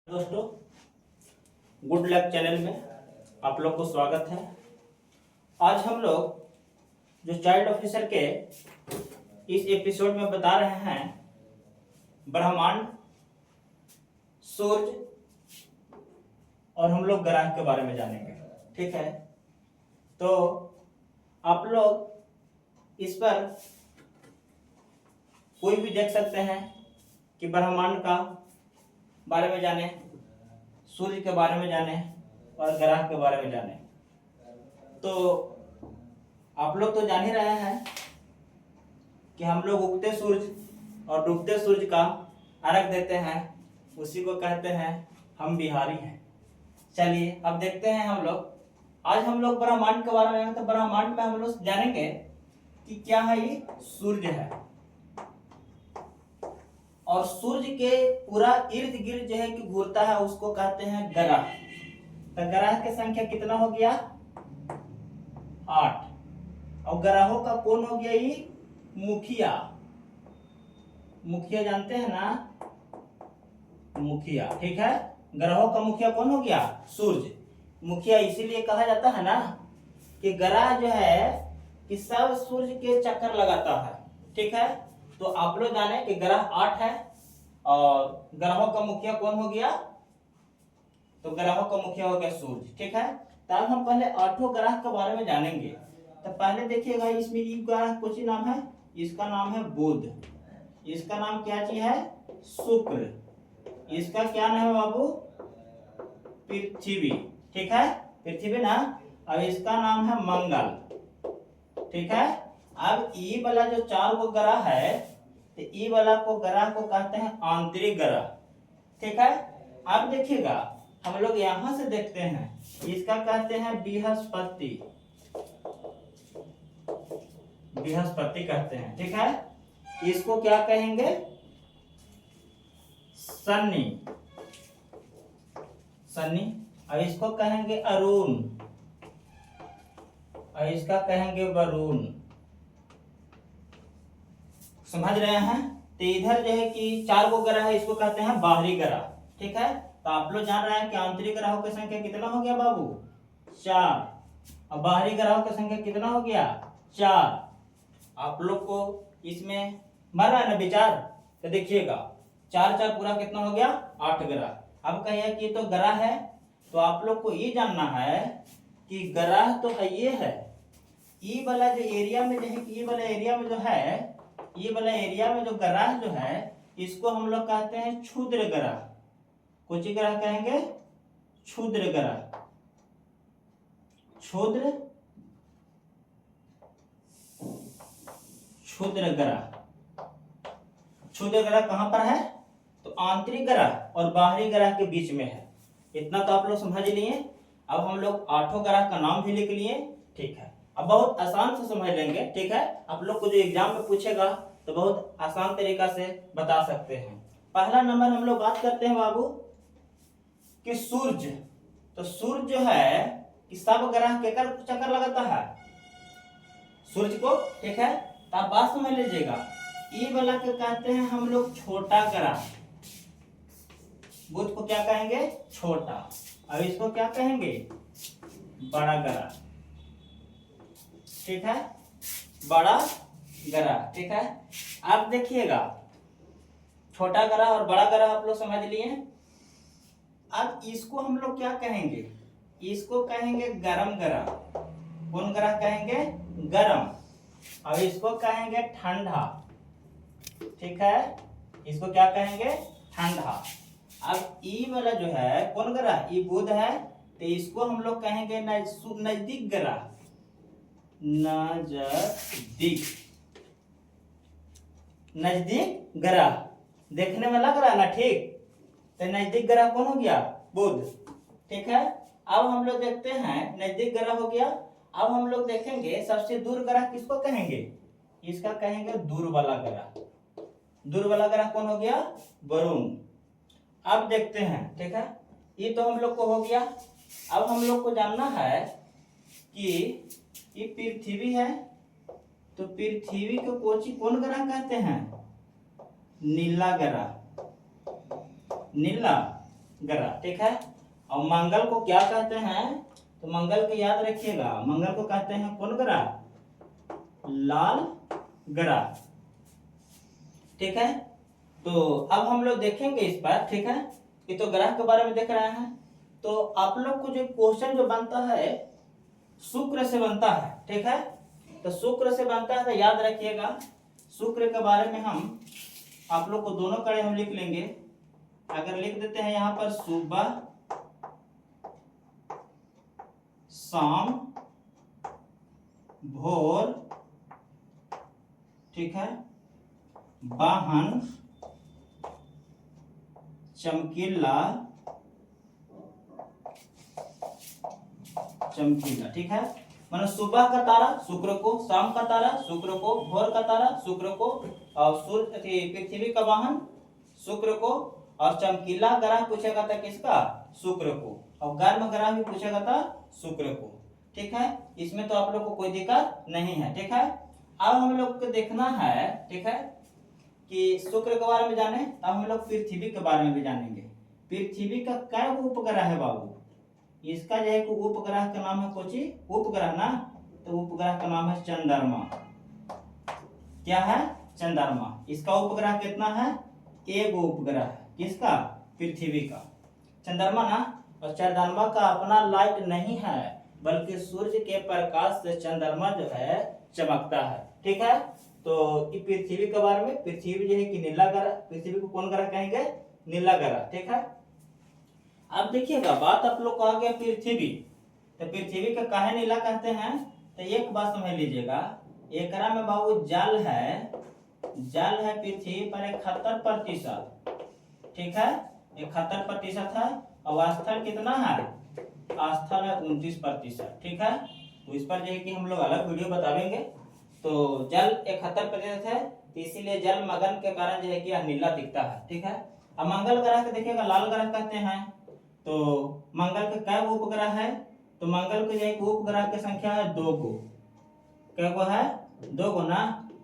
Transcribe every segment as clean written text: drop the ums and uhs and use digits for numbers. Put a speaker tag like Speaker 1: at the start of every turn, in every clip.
Speaker 1: दोस्तों, good luck channel में आप लोग को स्वागत है। आज हम लोग जो चाइल्ड ऑफिसर के इस एपिसोड में बता रहे हैं ब्रह्मांड, सूर्य और हम लोग ग्रह के बारे में जानेंगे। ठीक है, तो आप लोग इस पर कोई भी देख सकते हैं कि ब्रह्मांड का बारे में जाने, सूर्य के बारे में जाने और ग्रह के बारे में जाने। तो आप लोग तो जान ही रहे हैं कि हम लोग उगते सूरज और डूबते सूरज का अर्घ देते हैं, उसी को कहते हैं हम बिहारी हैं। चलिए अब देखते हैं आज हम लोग ब्रह्मांड के बारे में। तो ब्रह्मांड में हम लोग जानेंगे कि क्या है, ये सूर्य है और सूर्य के पूरा इर्द गिर्द जो है कि घूरता है, उसको कहते हैं ग्रह। तो ग्रह की संख्या कितना हो गया? 8। और ग्रहों का कौन हो गया? ये मुखिया। मुखिया जानते हैं ना, मुखिया। ठीक है, ग्रहों का मुखिया कौन हो गया? सूर्य। मुखिया इसीलिए कहा जाता है ना कि ग्रह जो है कि सब सूर्य के चक्कर लगाता है। ठीक है, तो आप लोग जाने कि ग्रह 8 है और ग्रहों का मुखिया कौन हो गया? तो ग्रहों का मुखिया हो गया सूर्य। ठीक है, तो अब हम पहले 8 ग्रह के बारे में जानेंगे। तो पहले देखिएगा, इसमें एक ग्रह कुछ ही नाम है, इसका नाम है बुध। इसका नाम क्या चीज है? शुक्र। इसका क्या नाम है बाबू? पृथ्वी। ठीक है, पृथ्वी ना। अब इसका नाम है मंगल। ठीक है, अब ई वाला जो 4 गो ग्रह है, तो ई वाला को ग्रह को कहते हैं आंतरिक ग्रह। ठीक है, अब देखिएगा, हम लोग यहां से देखते हैं, इसका कहते हैं बृहस्पति। बृहस्पति कहते हैं। ठीक है, इसको क्या कहेंगे? शनि। शनि। और इसको कहेंगे अरुण और इसका कहेंगे वरुण। समझ रहे हैं? तो इधर जो है कि 4 गो ग्रह है, इसको कहते हैं बाहरी ग्रह। ठीक है, तो आप लोग जान रहे हैं कि आंतरिक ग्रहों की संख्या कितना हो गया बाबू? 4। और बाहरी ग्रहों की संख्या कितना हो गया? 4। आप लोग को इसमें मर रहा है ना विचार? तो देखिएगा, 4 पूरा कितना हो गया? 8 ग्रह। अब कहिए कि तो ग्रह है, तो आप लोग को ये जानना है कि ग्रह तो है, ये है ये वाला जो एरिया में जो है, ये वाला एरिया में जो है, ये वाला एरिया में जो ग्रह जो है, इसको हम लोग कहते हैं क्षुद्र ग्रह। कुछ ही ग्रह कहेंगे क्षुद्र ग्रह। क्षुद्र ग्रह। क्षुद्र ग्रह कहां पर है? तो आंतरिक ग्रह और बाहरी ग्रह के बीच में है। इतना तो आप लोग समझ लिए। अब हम लोग 8 ग्रह का नाम भी लिख लिए। ठीक है, अब बहुत आसान से समझ लेंगे। ठीक है, आप लोग को जो एग्जाम में पूछेगा तो बहुत आसान तरीका से बता सकते हैं। पहला नंबर हम लोग बात करते हैं बाबू कि सूर्य। तो सूर्य जो है कि सब ग्रह के चक्कर लगाता है सूर्य को। ठीक है, तो आप बात समझ लीजिएगा, ये वाला के कहते हैं हम लोग छोटा ग्रह। बुध को क्या कहेंगे? छोटा। अब इसको क्या कहेंगे? बड़ा ग्रह। ठीक है, बड़ा ग्रह। ठीक है, अब देखिएगा, छोटा ग्रह और बड़ा ग्रह आप लोग समझ लिए। अब इसको हम लोग क्या कहेंगे? इसको कहेंगे गरम ग्रह। कौन ग्रह कहेंगे? गरम। और इसको कहेंगे ठंडा। ठीक है, इसको क्या कहेंगे? ठंडा। अब ई वाला जो है कौन ग्रह? ये बुध है, तो इसको हम लोग कहेंगे नजदीक ग्रह। नजदीक ग्रह। देखने में लग रहा है ना, ठीक? तो नजदीक ग्रह कौन हो गया? बुध। ठीक है, अब हम लोग देखते हैं, नजदीक ग्रह हो गया। अब हम लोग देखेंगे सबसे दूर ग्रह किसको कहेंगे? इसका कहेंगे दूर वाला ग्रह। दूर वाला ग्रह कौन हो गया? वरुण। अब देखते हैं। ठीक है, ये तो हम लोग को हो गया। अब हम लोग को जानना है कि ये पृथ्वी है, तो पृथ्वी को कौन ग्रह कहते हैं? नीला ग्रह। नीला। ग्रह, ठीक है। और मंगल को क्या कहते हैं, तो मंगल को याद रखिएगा, मंगल को कहते हैं कौन ग्रह, लाल ग्रह, ठीक है। तो अब हम लोग देखेंगे इस पर, ठीक है। ये तो ग्रह के बारे में देख रहे हैं। तो आप लोग को जो क्वेश्चन जो बनता है शुक्र से बनता है, ठीक है। तो शुक्र से बनता है, तो याद रखिएगा शुक्र के बारे में हम आप लोग को दोनों कड़े हम लिख लेंगे। अगर लिख देते हैं यहाँ पर सुबह शाम भोर, ठीक है, वाहन चमकीला, चमकीला, ठीक है। मतलब सुबह का तारा शुक्र को, शाम का तारा शुक्र को, भोर का तारा शुक्र को, और सूर्य पृथ्वी का वाहन शुक्र को, और चमकीला ग्रह पूछेगा था किसका, शुक्र को, और गर्म ग्रह भी पूछेगा था शुक्र को, ठीक है। इसमें तो आप लोग को कोई दिक्कत नहीं है, ठीक है। अब हम लोग को देखना है, ठीक है, कि शुक्र के बारे में जाने, अब हम लोग पृथ्वी के बारे में भी जानेंगे। पृथ्वी का क्या उपग्रह है बाबू, इसका जो है उपग्रह का नाम है कोची, उपग्रह ना, तो उपग्रह का नाम है चंद्रमा। क्या है, चंद्रमा। इसका उपग्रह कितना है, एक उपग्रह है, किसका, पृथ्वी का, चंद्रमा ना। और चंद्रमा का अपना लाइट नहीं है, बल्कि सूर्य के प्रकाश से चंद्रमा जो है चमकता है, ठीक है। तो ये पृथ्वी के बारे में, पृथ्वी जो है कि नीला ग्रह, पृथ्वी को कौन ग्रह कहेंगे, नीला ग्रह, ठीक है। अब देखिएगा बात आप लोग को आ गया पृथ्वी, तो पृथ्वी का काहे नीला कहते हैं, तो एक बात समझ लीजिएगा, एकरा में बाबू जल है, जल है पृथ्वी पर 71%, ठीक है, 71% है। और स्थल कितना है, स्थल है 29%, ठीक है। तो इस पर जो है कि हम लोग अलग वीडियो बताएंगे। तो जल 71% है, तो इसीलिए जल मगन के कारण जो है कि नीला दिखता है, ठीक है। अब मंगल ग्रह को देखिएगा लाल ग्रह कहते हैं। तो मंगल के क्या उपग्रह है, तो मंगल के जो है उपग्रह की संख्या है 2 गो, क्या गो है, 2 गो ना।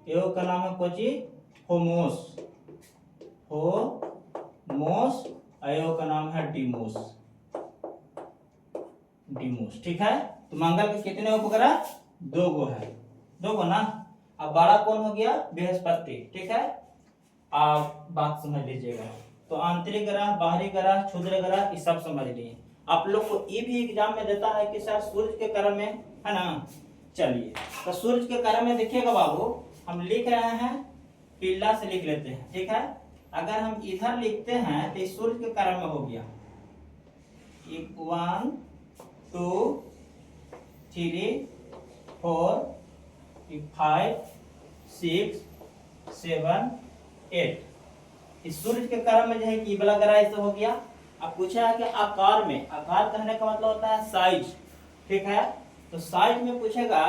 Speaker 1: एगो का नाम है कोची, होमोस, होमोस, और एगो का नाम है डिमोस, डिमोस, ठीक है। तो मंगल के कितने उपग्रह, 2 गो है, 2 गो ना। अब बड़ा कौन हो गया, बृहस्पति, ठीक है। आप बात समझ लीजिएगा, तो आंतरिक ग्रह, बाहरी ग्रह, क्षुद्र ग्रह, ये सब समझ लिए। आप लोग को ये भी एग्जाम में देता है कि सर सूर्य के क्रम में है ना। चलिए, तो सूर्य के क्रम में देखिएगा बाबू, हम लिख रहे हैं पीला से लिख लेते हैं, ठीक है। अगर हम इधर लिखते हैं तो सूर्य के क्रम में हो गया 1 2 3 4 5 6 7 8। इस सूर्य के क्रम में जो है कि बड़ा ग्रह ऐसे हो गया। अब पूछा है कि आकार में, आकार कहने का मतलब होता है साइज, ठीक है। तो साइज में पूछेगा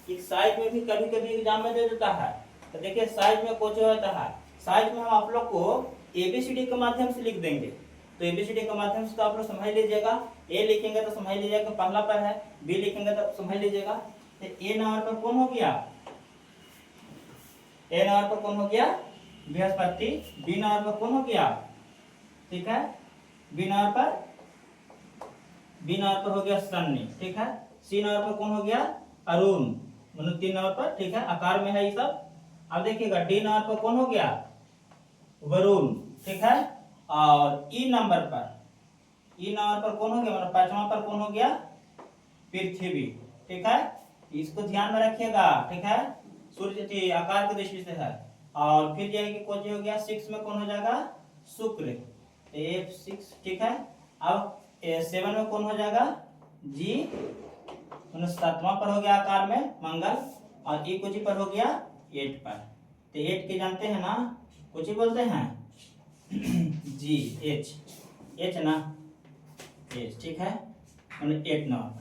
Speaker 1: कि साइज में भी कभी कभी एग्जाम में दे देता है। तो देखिए साइज में कुछ होता है, साइज में हम आप लोग को एबीसीडी के माध्यम से लिख देंगे। तो एबीसीडी के माध्यम से तो आप लोग समझ लीजिएगा, ए लिखेंगे तो समझ लीजिएगा पहला पर है, बी लिखेंगे तो समझ लीजिएगा। तो ए नंबर पर कौन हो गया, ए नंबर पर कौन हो गया, बृहस्पति। बी नंबर पर कौन हो गया, ठीक है, बी नंबर पर हो गया शनि, ठीक है। सी नंबर पर कौन हो गया, अरुण, मतलब 3 नंबर पर, ठीक है, आकार में है ये सब। अब देखिएगा डी नंबर पर कौन हो गया, वरुण, ठीक है। और ई नंबर पर कौन हो गया, मतलब 5वां पर कौन हो गया, पृथ्वी, ठीक है। इसको ध्यान में रखिएगा, ठीक है, सूर्य आकार की दृष्टि से है। और फिर यह कि कोई हो गया 6 में कौन हो जाएगा, शुक्र, F6, ठीक है। अब 7 में कौन हो जाएगा, जी, 7वां पर हो गया आकार में मंगल, और ई कुछ पर हो गया 8 पर। तो 8 के जानते हैं ना, कुछ ही बोलते हैं जी, एच ना, एच, ठीक है, 8 नंबर पर।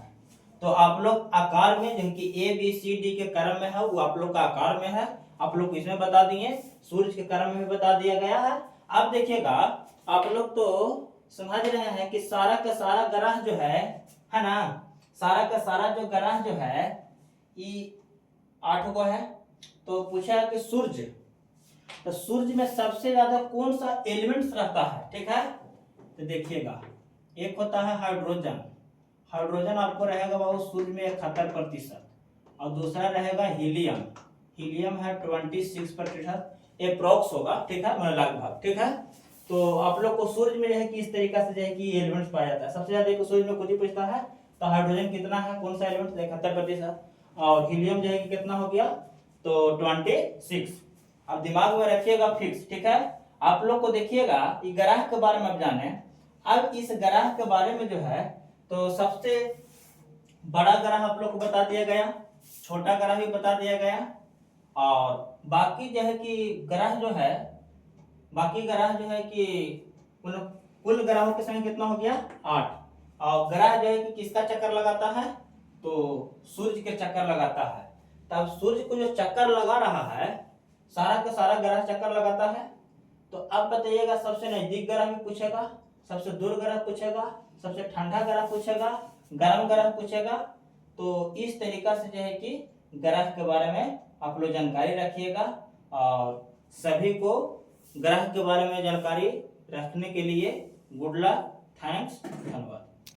Speaker 1: तो आप लोग आकार में जो कि ए बी सी डी के क्रम में है वो आप लोग का आकार में है, आप लोग इसमें बता दिए, सूर्य के क्रम में भी बता दिया गया है। अब देखिएगा आप लोग तो समझ रहे हैं कि सारा का सारा ग्रह जो है ना, सारा का सारा जो ग्रह जो है ये 8 गो है। तो पूछा है कि सूर्य, तो सूर्य में सबसे ज्यादा कौन सा एलिमेंट्स रहता है, ठीक है। तो देखिएगा एक होता है हाइड्रोजन, हाइड्रोजन आपको रहेगा बाबू सूर्य में 71%, और दूसरा रहेगा हीलियम, हीलियम है 26%, अप्रोक्स होगा, ठीक है, मतलब लगभग, ठीक है। तो आप लोग को सूर्य में जो है कि इस तरीका से जो है कि एलिमेंट्स पाया जाता है। सबसे ज्यादा सूर्य में कुछ ही पूछता है, तो हाइड्रोजन कितना है, कौन सा एलिमेंट, 71%, और हीलियम जो है कि कितना हो गया, तो 26। अब दिमाग में रखिएगा फिक्स, ठीक है। आप लोग को देखिएगा इस ग्रह के बारे में अब जाने। अब इस ग्रह के बारे में जो है, तो सबसे बड़ा ग्रह आप लोग को बता दिया गया, छोटा ग्रह भी बता दिया गया, और बाकी जो है कि ग्रह जो है, बाकी ग्रह जो है कि कुल ग्रहों की संख्या कितना हो गया, 8। और ग्रह जो है कि किसका चक्कर लगाता है, तो सूर्य के चक्कर लगाता है। तब सूर्य को जो चक्कर लगा रहा है, सारा का सारा ग्रह चक्कर लगाता है। तो अब बताइएगा, सबसे नजदीक ग्रह भी पूछेगा, सबसे दूर ग्रह पूछेगा, सबसे ठंडा ग्रह पूछेगा, गर्म ग्रह पूछेगा। तो इस तरीका से जो है कि ग्रह के बारे में आप लोग जानकारी रखिएगा, और सभी को ग्रह के बारे में जानकारी रखने के लिए गुड लक, थैंक्स, धन्यवाद।